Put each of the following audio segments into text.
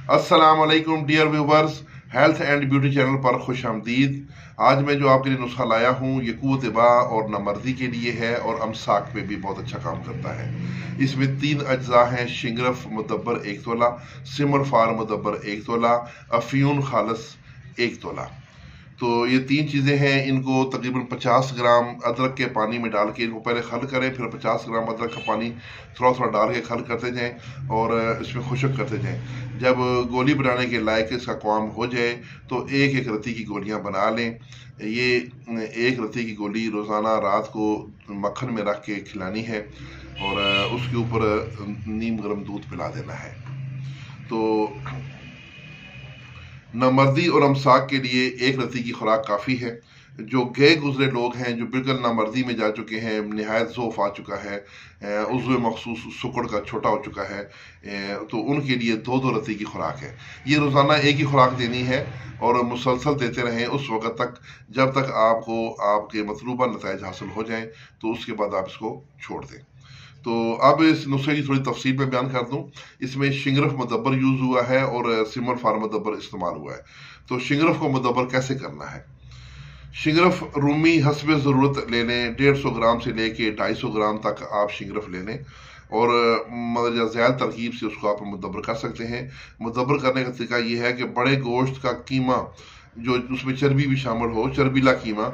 अस्सलाम वालेकुम dear viewers, health and beauty channel पर खुश आमदीद। आज मैं जो आपके लिए नुस्खा लाया हूँ ये कुव्वत बा और नामर्दी के लिए है और अमसाक पे भी बहुत अच्छा काम करता है। इसमें 3 अज्जा हैं: शिंगरफ मुदब्बर 1 तोला, सिमर फार मुदब्बर 1 तोला, अफ्यून खालस 1 तोला। तो ये 3 चीज़ें हैं। इनको तकरीबन 50 ग्राम अदरक के पानी में डाल के इनको पहले खल करें, फिर 50 ग्राम अदरक का पानी थोड़ा थोड़ा डाल के खल करते जाएं और इसमें खुशक करते जाएं। जब गोली बनाने के लायक इसका काम हो जाए तो एक एक रत्ती की गोलियां बना लें। ये एक रत्ती की गोली रोज़ाना रात को मक्खन में रख के खिलानी है और उसके ऊपर नीम गर्म दूध पिला देना है। तो नामर्दी और अमसाक के लिए 1 रत्ती की खुराक काफ़ी है। जो गए गुजरे लोग हैं, जो बिल्कुल नामर्दी में जा चुके हैं, नहायत ज़ौफ़ आ चुका है, उज़्व मखसूस सुकड़ का छोटा हो चुका है, तो उनके लिए 2-2 रत्ती की खुराक है। ये रोज़ाना एक ही खुराक देनी है और मुसलसल देते रहें उस वक़्त तक जब तक आपको आपके मतलूबा नताइज हासिल हो जाएं, तो उसके बाद आप इसको छोड़ दें। तो अब इस नुस्खे की थोड़ी तफसील में बयान कर दूं। इसमें शिंगरफ मुदब्बर यूज़ हुआ है और सिमर फार मुदब्बर इस्तेमाल हुआ है। तो शिंगरफ को मुदब्बर कैसे करना है? शिंगरफ रूमी हस्बे ज़रूरत ले लें। 150 ग्राम से लेके 250 ग्राम तक आप शिंगरफ ले लें और मतलब ज़्यादा तरकीब से उसको आप मुदब्बर कर सकते हैं। मुदब्बर करने का तरीका ये है कि बड़े गोश्त का कीमा, जो उसमें चर्बी भी शामिल हो, चर्बीला कीमा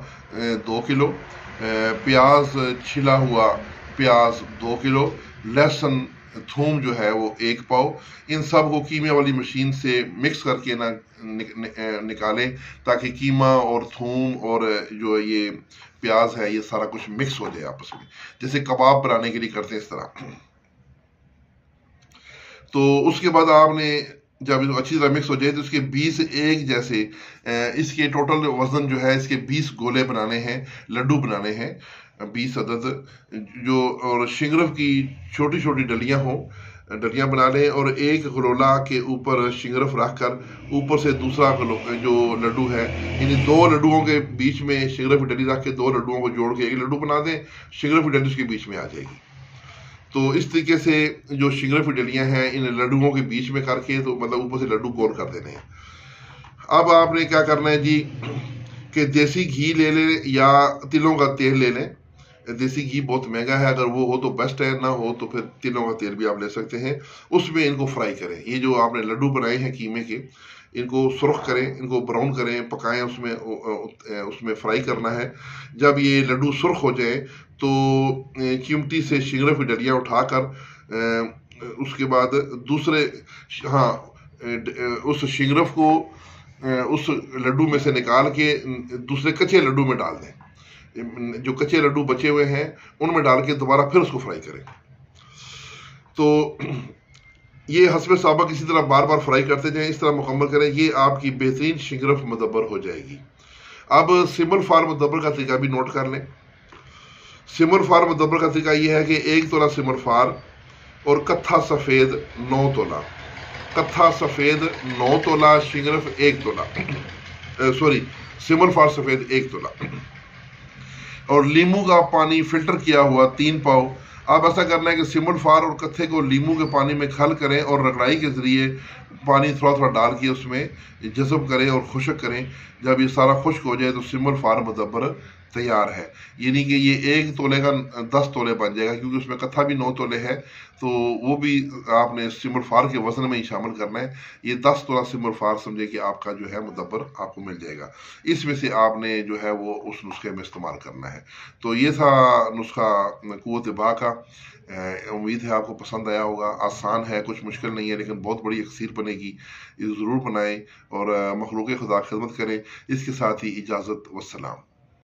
2 किलो, प्याज छिला हुआ प्याज 2 किलो, लहसुन थूम जो है वो 1 पाव, इन सब को कीमे वाली मशीन से मिक्स करके निकालें ताकि कीमा और थूम और जो ये प्याज है ये सारा कुछ मिक्स हो जाए आपस में, जैसे कबाब बनाने के लिए करते हैं इस तरह। तो उसके बाद आपने जब अच्छी तरह मिक्स हो जाए तो इसके 20 एक जैसे इसके टोटल वजन जो है इसके 20 गोले बनाने हैं, लड्डू बनाने हैं, 20 अदद जो, और शिंगरफ की छोटी छोटी डलियां बना लें और एक गलोला के ऊपर शिंगरफ रख कर ऊपर से दूसरा जो लड्डू है, इन 2 लड्डुओं के बीच में शिंगरफ की डली रख के 2 लड्डुओं को जोड़ के एक लड्डू बना दें। शिंगरफ की डली उसके बीच में आ जाएगी। तो इस तरीके से जो शिंगरफ की डलियां हैं इन लड्डुओं के बीच में करके, तो मतलब ऊपर से लड्डू गोल कर देने हैं। अब आपने क्या करना है जी कि देसी घी ले लें या तिलों का तेल ले लें। देसी घी बहुत महंगा है, अगर वो हो तो बेस्ट है, ना हो तो फिर तिलों का तेल भी आप ले सकते हैं। उसमें इनको फ्राई करें। ये जो आपने लड्डू बनाए हैं कीमे के, इनको सुर्ख करें, इनको ब्राउन करें, पकाएं, उसमें फ्राई करना है। जब ये लड्डू सुर्ख हो जाए तो चिमटी से शिंगरफ की डलियां उठाकर उसके बाद उस शिंगरफ को उस लड्डू में से निकाल के दूसरे कच्चे लड्डू में डाल दें। जो कच्चे लड्डू बचे हुए हैं उनमें डाल के दोबारा फिर उसको फ्राई करें। तो ये हस्बे साहबा किसी तरह बार बार फ्राई करते जाएं, इस तरह मुकम्मल करें। ये आपकी बेहतरीन शिंगरफ मुदब्बर हो जाएगी। अब सिमर फार मुदब्बर का तरीका भी नोट कर लें। सिमर फार मुदब्बर का तरीका ये है कि 1 तोला सिमर फार और कत्था सफ़ेद 9 तोला, कत्था सफ़ेद 9 तोला, शिंगरफ 1 तोला, सॉरी सिमर फार सफ़ेद 1 तोला और लीमू का पानी फिल्टर किया हुआ 3 पाव। आप ऐसा करना है कि सिमर फार और कत्थे को लीमू के पानी में खल करें और रगड़ाई के जरिए पानी थोड़ा थोड़ा डाल के उसमें जज़ब करें और खुश्क करें। जब ये सारा खुश्क हो जाए तो सिमर फार मुदब्बर तैयार है। यानी कि ये 1 तोले का 10 तोले बन जाएगा, क्योंकि उसमें कत्था भी 9 तोले है, तो वो भी आपने सिमर फार के वजन में ही शामिल करना है। ये 10 तोला सिमर फार समझे कि आपका जो है मुदब्बर आपको मिल जाएगा। इसमें से आपने जो है वो उस नुस्खे में इस्तेमाल करना है। तो ये था नुस्खा कुव्वत बा का। उम्मीद है आपको पसंद आया होगा। आसान है, कुछ मुश्किल नहीं है, लेकिन बहुत बड़ी अक्सीर बनेगी। ये ज़रूर बनाएं और मखलूक़ खुदा की खिदमत करें। इसके साथ ही इजाज़त, वस्सलाम।